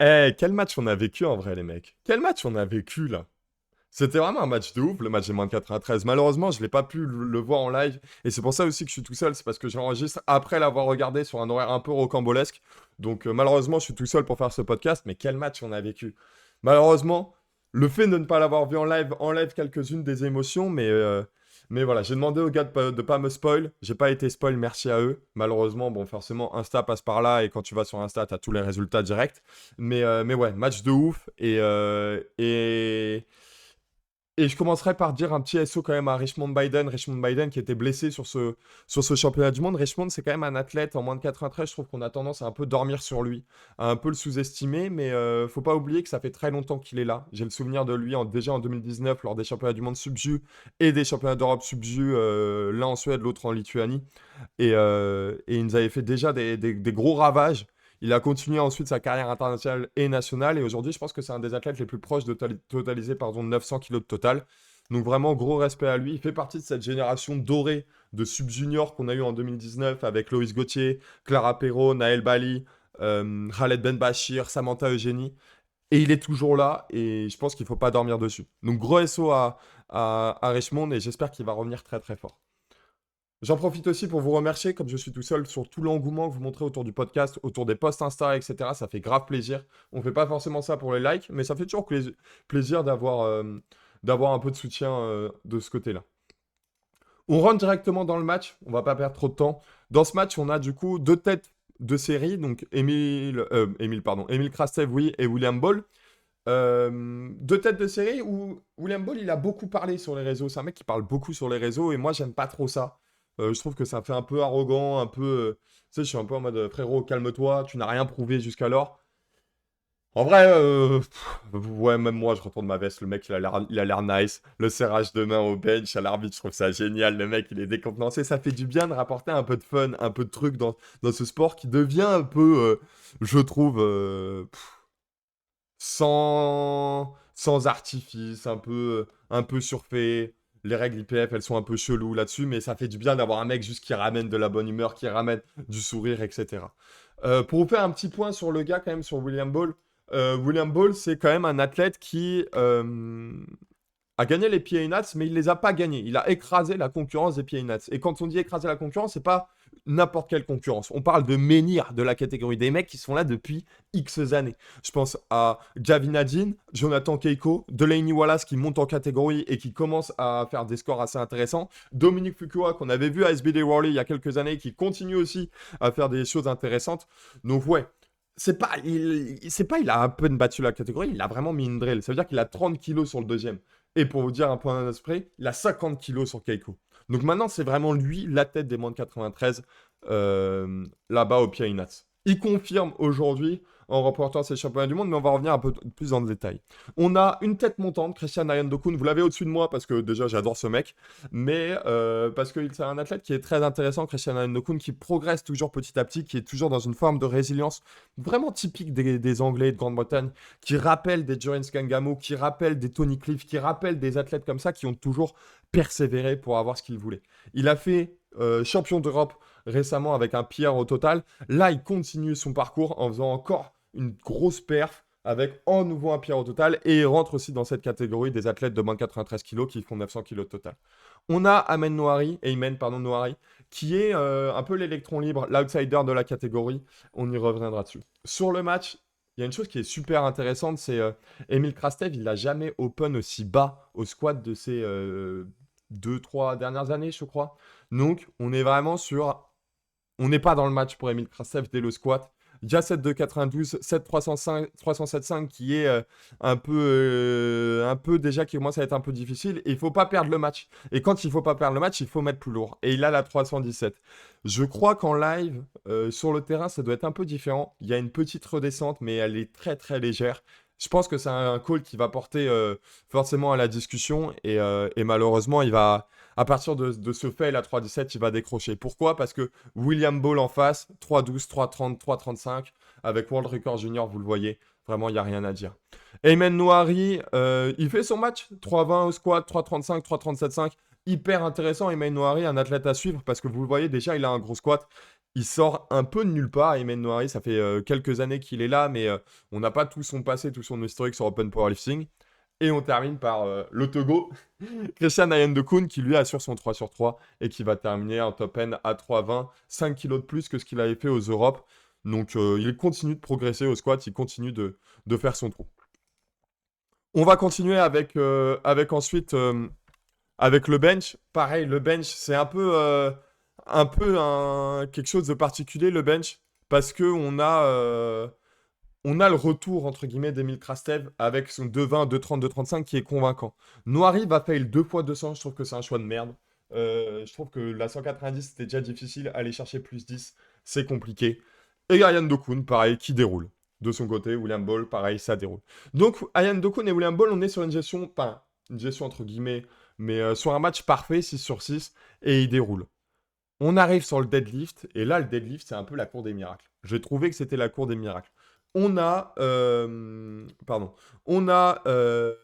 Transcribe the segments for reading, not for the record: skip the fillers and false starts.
Eh, quel match on a vécu en vrai, les mecs. Quel match on a vécu là. C'était vraiment un match de ouf, le match des moins de 93. Malheureusement, je l'ai pas pu le voir en live. Et c'est pour ça aussi que je suis tout seul. C'est parce que j'enregistre après l'avoir regardé sur un horaire un peu rocambolesque. Donc malheureusement, je suis tout seul pour faire ce podcast. Mais quel match on a vécu. Malheureusement, le fait de ne pas l'avoir vu en live enlève quelques-unes des émotions. Mais voilà, j'ai demandé aux gars de pas me spoil. J'ai pas été spoil, merci à eux. Malheureusement, bon, forcément, Insta passe par là. Et quand tu vas sur Insta, t'as tous les résultats directs. Mais ouais, match de ouf. Et je commencerai par dire un petit SO quand même à Richmond Biden. Richmond Biden qui était blessé sur ce championnat du monde. Richmond, c'est quand même un athlète en moins de 93. Je trouve qu'on a tendance à un peu dormir sur lui, à un peu le sous-estimer. Mais faut pas oublier que ça fait très longtemps qu'il est là. J'ai le souvenir de lui déjà en 2019 lors des championnats du monde subjus et des championnats d'Europe subjus, l'un en Suède, l'autre en Lituanie. Et il nous avait fait déjà des gros ravages. Il a continué ensuite sa carrière internationale et nationale. Et aujourd'hui, je pense que c'est un des athlètes les plus proches de totaliser 900 kilos de total. Donc vraiment, gros respect à lui. Il fait partie de cette génération dorée de sub-juniors qu'on a eu en 2019 avec Loïs Gauthier, Clara Perrault, Naël Bali, Khaled Ben Bachir, Samantha Eugénie. Et il est toujours là et je pense qu'il ne faut pas dormir dessus. Donc gros SO à Richmond et j'espère qu'il va revenir très très fort. J'en profite aussi pour vous remercier, comme je suis tout seul, sur tout l'engouement que vous montrez autour du podcast, autour des posts Insta, etc. Ça fait grave plaisir. On fait pas forcément ça pour les likes, mais ça fait toujours plaisir d'avoir un peu de soutien de ce côté-là. On rentre directement dans le match, on va pas perdre trop de temps. Dans ce match, on a du coup deux têtes de série, donc Émile Krastev, oui, et William Ball. Deux têtes de série où William Ball, il a beaucoup parlé sur les réseaux. C'est un mec qui parle beaucoup sur les réseaux et moi, j'aime pas trop ça. Je trouve que ça fait un peu arrogant, un peu. Tu sais, je suis un peu en mode frérot, calme-toi, tu n'as rien prouvé jusqu'alors. En vrai, ouais, même moi, je retourne ma veste. Le mec, il a l'air nice. Le serrage de main au bench à l'arbitre, je trouve ça génial. Le mec, il est décontenancé. Ça fait du bien de rapporter un peu de fun, un peu de truc dans ce sport qui devient un peu, je trouve, sans artifice, un peu surfait. Les règles IPF, elles sont un peu cheloues là-dessus, mais ça fait du bien d'avoir un mec juste qui ramène de la bonne humeur, qui ramène du sourire, etc. Pour vous faire un petit point sur le gars, quand même, sur William Ball. William Ball, c'est quand même un athlète qui a gagné les PA Nats, mais il les a pas gagnés. Il a écrasé la concurrence des PA Nats. Et quand on dit écraser la concurrence, c'est pas n'importe quelle concurrence. On parle de menhir de la catégorie des mecs qui sont là depuis X années. Je pense à Gavin Adin, Jonathan Keiko, Delaney Wallace qui monte en catégorie et qui commence à faire des scores assez intéressants. Dominique Fukua qu'on avait vu à SBD Worley il y a quelques années qui continue aussi à faire des choses intéressantes. Donc ouais, c'est pas il a à peine battu la catégorie, il a vraiment mis une drill. Ça veut dire qu'il a 30 kilos sur le deuxième. Et pour vous dire un point d'esprit, il a 50 kilos sur Keiko. Donc maintenant, c'est vraiment lui la tête des moins de 93 là-bas au Pierre Nats. Il confirme aujourd'hui en remportant ses championnats du monde, mais on va revenir un peu plus dans le détail. On a une tête montante, Christian Ayandokun. Vous l'avez au-dessus de moi parce que déjà j'adore ce mec, mais parce que c'est un athlète qui est très intéressant, Christian Ayandokun, qui progresse toujours petit à petit, qui est toujours dans une forme de résilience vraiment typique des Anglais de Grande-Bretagne, qui rappelle des Joris Kangamo, qui rappelle des Tony Cliff, qui rappelle des athlètes comme ça qui ont toujours persévéré pour avoir ce qu'ils voulaient. Il a fait champion d'Europe récemment avec un PR au total. Là, il continue son parcours en faisant encore une grosse perf avec en nouveau un PR au total et il rentre aussi dans cette catégorie des athlètes de moins de 93 kg qui font 900 kg de total. On a Ayman Noari, qui est un peu l'électron libre, l'outsider de la catégorie. On y reviendra dessus. Sur le match, il y a une chose qui est super intéressante, c'est Emile Krastev, il n'a jamais open aussi bas au squat de ses 2-3 dernières années, je crois. Donc, on est vraiment sur on n'est pas dans le match pour Emile Krastev dès le squat. Il y a 7 de 92, 7 305, 375 qui est un peu déjà qui commence à être un peu difficile. Et il faut pas perdre le match. Et quand il faut pas perdre le match, il faut mettre plus lourd. Et il a la 317. Je crois qu'en live, sur le terrain, ça doit être un peu différent. Il y a une petite redescente, mais elle est très très légère. Je pense que c'est un call qui va porter forcément à la discussion. Et malheureusement, il va, à partir de ce fait, la 3-17, il va décrocher. Pourquoi? Parce que William Ball en face, 3-12, 3-30, 3-35, avec World Record Junior, vous le voyez, vraiment, il n'y a rien à dire. Ayman Noari, il fait son match, 3-20 au squat, 3-35, 3-37-5, hyper intéressant, Ayman Noari, un athlète à suivre, parce que vous le voyez, déjà, il a un gros squat, il sort un peu de nulle part. Ayman Noari, ça fait quelques années qu'il est là, mais on n'a pas tout son passé, tout son historique sur Open Powerlifting. Et on termine par le Togo, Christian Ayandokun, qui lui assure son 3 sur 3 et qui va terminer en top N à 3,20, 5 kilos de plus que ce qu'il avait fait aux Europes. Donc il continue de progresser au squat, il continue de faire son trou. On va continuer avec ensuite avec le bench. Pareil, le bench, c'est quelque chose de particulier, le bench, parce que on a le retour, entre guillemets, d'Emile Krastev avec son 2,20, 2,30, 2,35 qui est convaincant. Noiri va fail 2 fois 200, je trouve que c'est un choix de merde. Je trouve que la 190, c'était déjà difficile. Aller chercher plus 10, c'est compliqué. Et Ryan Dokun, pareil, qui déroule. De son côté, William Ball, pareil, ça déroule. Donc, Ryan Dokun et William Ball, on est sur une gestion, pas une gestion entre guillemets, mais sur un match parfait, 6 sur 6, et il déroule. On arrive sur le deadlift, et là, le deadlift, c'est un peu la cour des miracles. J'ai trouvé que c'était la cour des miracles. On a,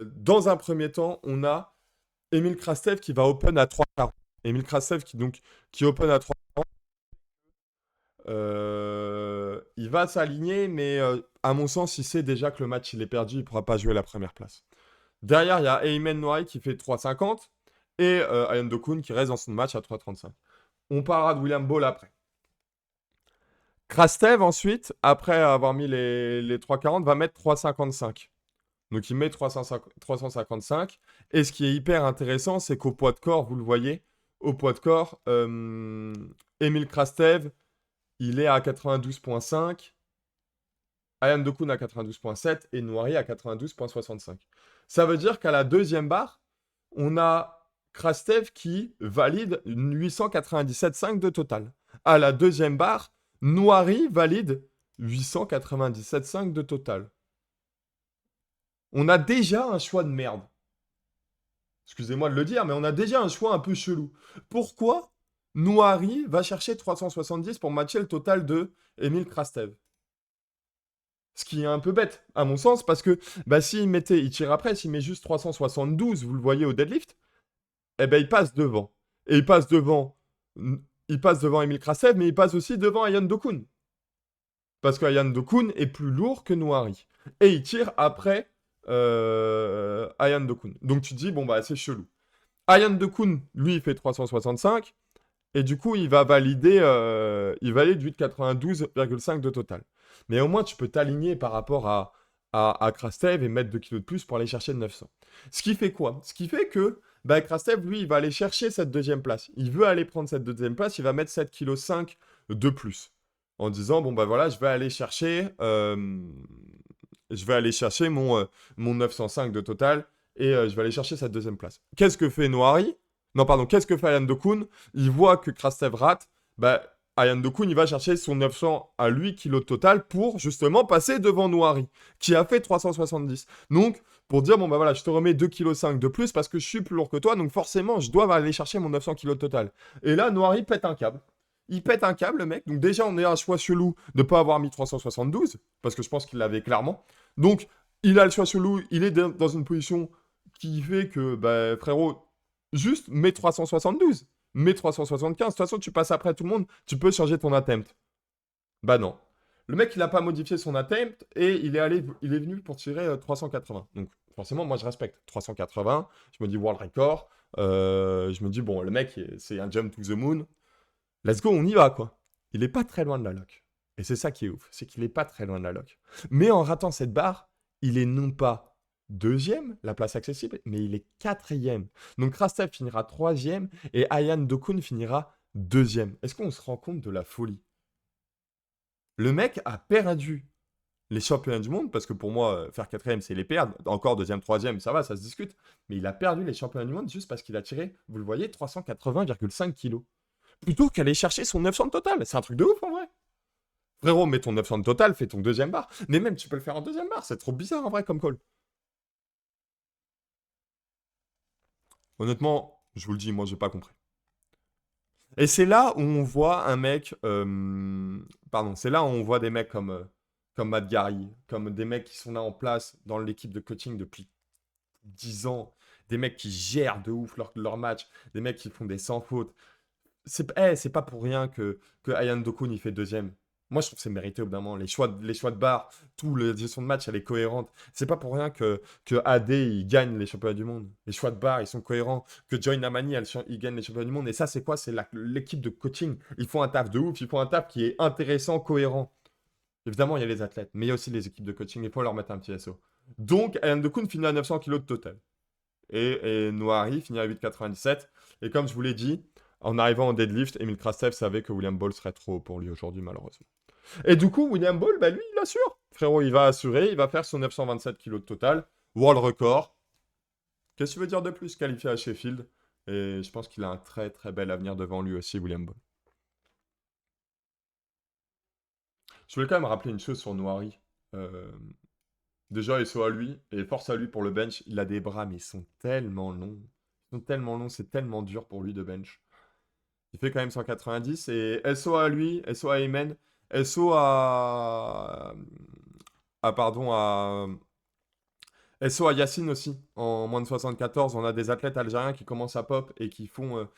dans un premier temps, on a Emile Krastev qui va open à 3,40. Emile Krastev qui open à 3,40. Il va s'aligner, mais à mon sens, il sait déjà que le match, il est perdu, il ne pourra pas jouer la première place. Derrière, il y a Ayman Noailles qui fait 3,50 et Ayan Dokun qui reste dans son match à 3,35. On parlera de William Ball après. Krastev, ensuite, après avoir mis les 3,40, va mettre 3,55. Donc il met 355. Et ce qui est hyper intéressant, c'est qu'au poids de corps, vous le voyez, au poids de corps, Emile Krastev, il est à 92,5. Ayan Dokun à 92,7 et Noiri à 92,65. Ça veut dire qu'à la deuxième barre, on a Krastev qui valide 897,5 de total. À la deuxième barre, Noiri valide 897,5 de total. On a déjà un choix de merde. Excusez-moi de le dire, mais on a déjà un choix un peu chelou. Pourquoi Noiri va chercher 370 pour matcher le total de Emile Krastev? Ce qui est un peu bête, à mon sens, parce que bah, il tire après, s'il met juste 372, vous le voyez au deadlift, eh ben il passe devant. Et il passe devant Emile Krastev, mais il passe aussi devant Ayan Dokun. Parce que Ayan Dokun est plus lourd que Noiri. Et il tire après Ayan Dokun. Donc tu te dis, bon bah c'est chelou. Ayan Dokun, lui, il fait 365. Et du coup, il valide 8,92,5 de total. Mais au moins, tu peux t'aligner par rapport à Krastev et mettre 2 kilos de plus pour aller chercher le 900. Ce qui fait quoi? Ce qui fait que bah, Krastev, lui, il va aller chercher cette deuxième place. Il veut aller prendre cette deuxième place, il va mettre 7,5 kg de plus. En disant, bon, bah voilà, je vais aller chercher mon 905 de total et je vais aller chercher cette deuxième place. Qu'est-ce que fait Noari? Non, pardon, qu'est-ce que fait Ayan Dokun? Il voit que Krastev rate, bah, Ayan Dokun, il va chercher son 900 à lui kilos de total pour justement passer devant Noari, qui a fait 370. Donc, pour dire, bon, bah voilà, je te remets 2,5 kg de plus parce que je suis plus lourd que toi, donc forcément, je dois aller chercher mon 900 kilos de total. Et là, Noari pète un câble. Il pète un câble, le mec. Donc, déjà, on est à un choix chelou de ne pas avoir mis 372, parce que je pense qu'il l'avait clairement. Donc, il a le choix chelou, il est dans une position qui fait que, bah, frérot, juste mets 372, mets 375. De toute façon, tu passes après tout le monde, tu peux changer ton attempt. Bah non. Le mec, il n'a pas modifié son attempt et il est venu pour tirer 380. Donc, forcément, moi, je respecte. 380, je me dis world record. Je me dis, bon, le mec, c'est un jump to the moon. Let's go, on y va, quoi. Il est pas très loin de la lock. Et c'est ça qui est ouf, c'est qu'il est pas très loin de la lock. Mais en ratant cette barre, il est non pas deuxième, la place accessible, mais il est quatrième. Donc Krastev finira troisième et Ayan Dokun finira deuxième. Est-ce qu'on se rend compte de la folie? Le mec a perdu les championnats du monde, parce que pour moi, faire quatrième, c'est les perdre. Encore deuxième, troisième, ça va, ça se discute. Mais il a perdu les championnats du monde juste parce qu'il a tiré, vous le voyez, 380,5 kilos. Plutôt qu'aller chercher son 900 de total. C'est un truc de ouf en vrai. Frérot, mets ton 900 de total, fais ton deuxième bar. Mais même, tu peux le faire en deuxième bar. C'est trop bizarre en vrai comme call. Honnêtement, je vous le dis, moi, j'ai pas compris. Et c'est là où on voit un mec. Pardon, c'est là où on voit des mecs comme Matt Gary, comme des mecs qui sont là en place dans l'équipe de coaching depuis 10 ans. Des mecs qui gèrent de ouf leur match. Des mecs qui font des sans fautes. c'est pas pour rien que Ayan Dokun il fait deuxième. Moi, je trouve que c'est mérité au bout d'un moment. Les choix de barre, tout la gestion de match, elle est cohérente. C'est pas pour rien que AD il gagne les championnats du monde. Les choix de barre, ils sont cohérents. Que Joy Namani, il gagne les championnats du monde. Et ça, c'est quoi? C'est l'équipe de coaching. Ils font un taf de ouf. Ils font un taf qui est intéressant, cohérent. Évidemment, il y a les athlètes, mais il y a aussi les équipes de coaching. Il faut leur mettre un petit SO. Donc, Ayan Dokun finit à 900 kilos de total. Et Noari finit à 8,97. Et comme je vous l'ai dit, en arrivant en deadlift, Emile Krastev savait que William Ball serait trop haut pour lui aujourd'hui, malheureusement. Et du coup, William Ball, bah, lui, il assure. Frérot, il va assurer, il va faire son 927 kilos de total. World record. Qu'est-ce que tu veux dire de plus? Qualifié à Sheffield. Et je pense qu'il a un très très bel avenir devant lui aussi, William Ball. Je voulais quand même rappeler une chose sur Noari. Euh, Déjà, SO à lui, et force à lui pour le bench. Il a des bras, mais ils sont tellement longs. Ils sont tellement longs, c'est tellement dur pour lui de bench. Il fait quand même 190 et SO à lui, SO à Ayman, SO à pardon SO à Yacine aussi en moins de 74. On a des athlètes algériens qui commencent à pop et qui font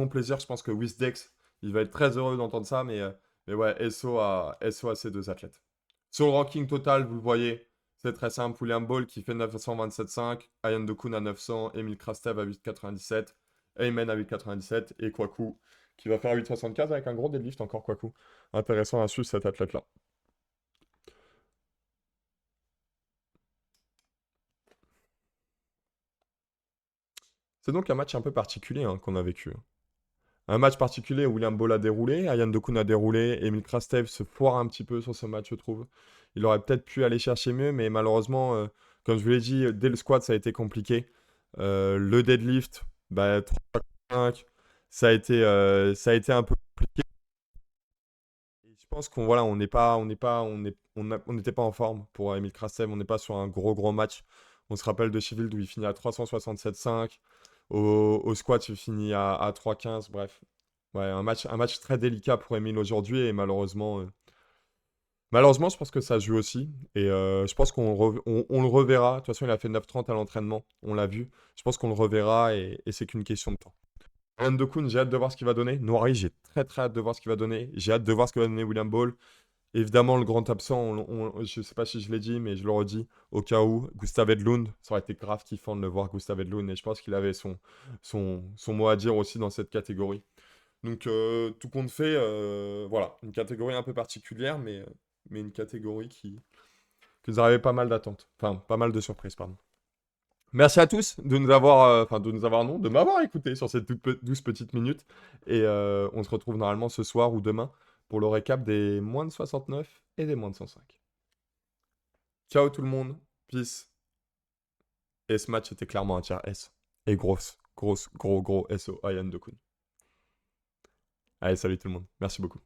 plaisir. Je pense que Wisdex, il va être très heureux d'entendre ça, mais ouais, SO à ces deux athlètes. Sur le ranking total, vous le voyez, c'est très simple. William Ball qui fait 927,5, Ayan Dokun à 900, Emile Krastev à 8,97, Ayman à 8,97 et Kwaku qui va faire 8,75 avec un gros deadlift encore Kwaku. Intéressant à suivre cet athlète-là. C'est donc un match un peu particulier hein, qu'on a vécu. Un match particulier où William Ball a déroulé, Ayan Dokun a déroulé, Emile Krastev se foire un petit peu sur ce match, je trouve. Il aurait peut-être pu aller chercher mieux, mais malheureusement, comme je vous l'ai dit, dès le squat, ça a été compliqué. Le deadlift, bah, 3,5, ça a été un peu compliqué. Et je pense qu'on voilà, on n'était pas en forme pour Emile Krastev, on n'est pas sur un gros match. On se rappelle de Sheffield où il finit à 367,5. Au squat, il finit à 3,15. Bref. Ouais, un match très délicat pour Emile aujourd'hui. Et malheureusement, je pense que ça joue aussi. Et je pense on le reverra. De toute façon, il a fait 9,30 à l'entraînement. On l'a vu. Je pense qu'on le reverra et c'est qu'une question de temps. Ryan Dokun, j'ai hâte de voir ce qu'il va donner. Noiri, j'ai très très hâte de voir ce qu'il va donner. J'ai hâte de voir ce que va donner William Ball. Évidemment, le grand absent, je ne sais pas si je l'ai dit, mais je le redis, au cas où, Gustav Edlund, ça aurait été grave kiffant de le voir, Gustav Edlund, et je pense qu'il avait son mot à dire aussi dans cette catégorie. Donc, tout compte fait, voilà, une catégorie un peu particulière, mais une catégorie que vous avez pas mal d'attentes, enfin, pas mal de surprises, pardon. Merci à tous de nous avoir, non, de m'avoir écouté sur ces 12 petites minutes, et on se retrouve normalement ce soir ou demain pour le récap des moins de 69 et des moins de 105. Ciao tout le monde, peace. Et ce match était clairement un tiers S. Et gros SO Ayan Dokun. Allez, salut tout le monde. Merci beaucoup.